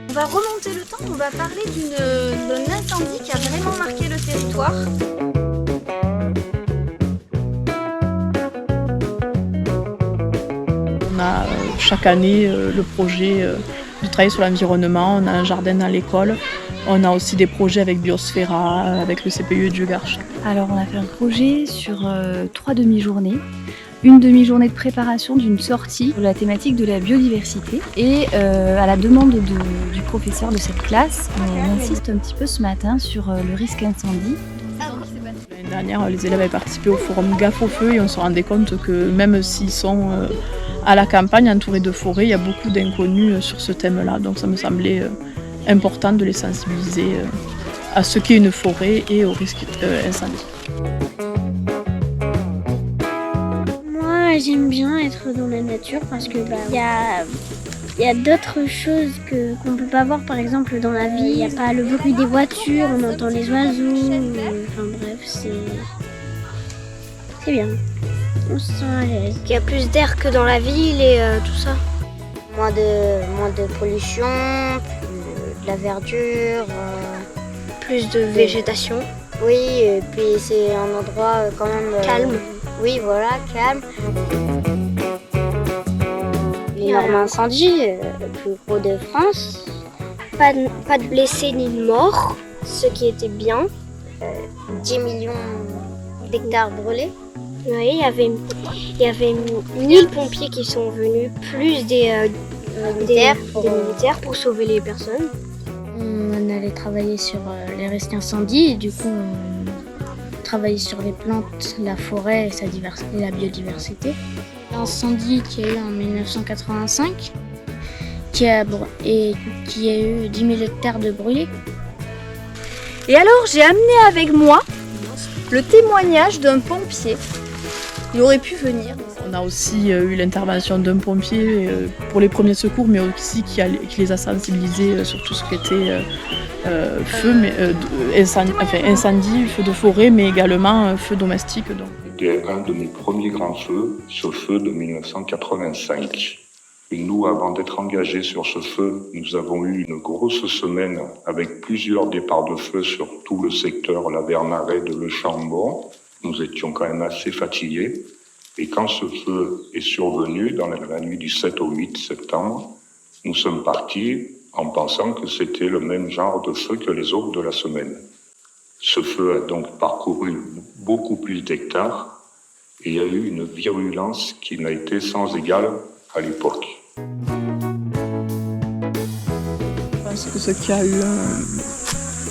On va remonter le temps, on va parler d'un incendie qui a vraiment marqué le territoire. On a chaque année le projet de travailler sur l'environnement, on a un jardin à l'école, on a aussi des projets avec Biosphera, avec le CPE du Garches. Alors on a fait un projet sur 3 demi-journées. Une demi-journée de préparation d'une sortie sur la thématique de la biodiversité. Et à la demande du professeur de cette classe, on insiste un petit peu ce matin sur le risque incendie. L'année dernière, les élèves avaient participé au forum Gaffe au feu et on se rendait compte que même s'ils sont à la campagne, entourés de forêts, il y a beaucoup d'inconnus sur ce thème-là. Donc ça me semblait important de les sensibiliser à ce qu'est une forêt et au risque incendie. Moi, j'aime bien être dans la nature parce que y a d'autres choses qu'on peut pas voir. Par exemple, dans la ville, il n'y a pas le bruit des voitures, on entend les oiseaux. Enfin bref, c'est bien. On se sent à l'aise. Il y a plus d'air que dans la ville et tout ça. Moins de pollution, de la verdure, Plus de végétation. oui, et puis c'est un endroit quand même Calme. Oui, voilà, calme. L'énorme incendie, le plus gros de France. Pas de blessés ni de morts, ce qui était bien. 10 millions d'hectares brûlés. Oui, il y avait 1000 pompiers qui sont venus, plus des militaires pour sauver les personnes. On allait travailler sur les risques incendies et du coup on travaillait sur les plantes, la forêt et la biodiversité. L'incendie qui a eu en 1985 qui a eu 10 000 hectares de brûlés. Et alors j'ai amené avec moi le témoignage d'un pompier. Il aurait pu venir. On a aussi eu l'intervention d'un pompier pour les premiers secours, mais aussi qui les a sensibilisés sur tout ce qui était incendie, feu de forêt, mais également feu domestique. Donc. C'était un de mes premiers grands feux, ce feu de 1985. Et nous, avant d'être engagés sur ce feu, nous avons eu une grosse semaine avec plusieurs départs de feu sur tout le secteur, la Vernaret de Le Chambon. Nous étions quand même assez fatigués. Et quand ce feu est survenu, dans la nuit du 7 au 8 septembre, nous sommes partis en pensant que c'était le même genre de feu que les autres de la semaine. Ce feu a donc parcouru beaucoup plus d'hectares et il y a eu une virulence qui n'a été sans égale à l'époque. Je pense que ce qui a eu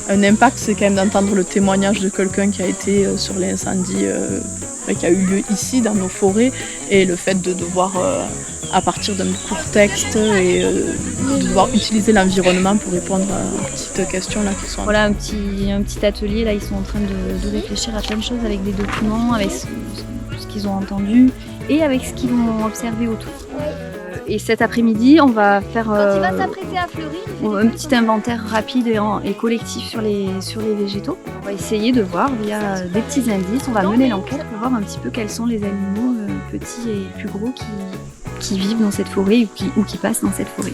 un impact, c'est quand même d'entendre le témoignage de quelqu'un qui a été sur l'incendie qui a eu lieu ici, dans nos forêts, et le fait de devoir, à partir d'un court texte, et de devoir utiliser l'environnement pour répondre aux petites questions là qui sont. Voilà un petit atelier, là ils sont en train de réfléchir à plein de choses avec des documents, avec ce qu'ils ont entendu et avec ce qu'ils vont observer autour. Et cet après-midi, on va faire Quand il va s'apprêter à fleurir, un petit inventaire rapide et collectif sur les végétaux. On va essayer de voir via des petits indices, on va mener l'enquête pour voir un petit peu quels sont les animaux petits et plus gros qui vivent dans cette forêt ou qui passent dans cette forêt.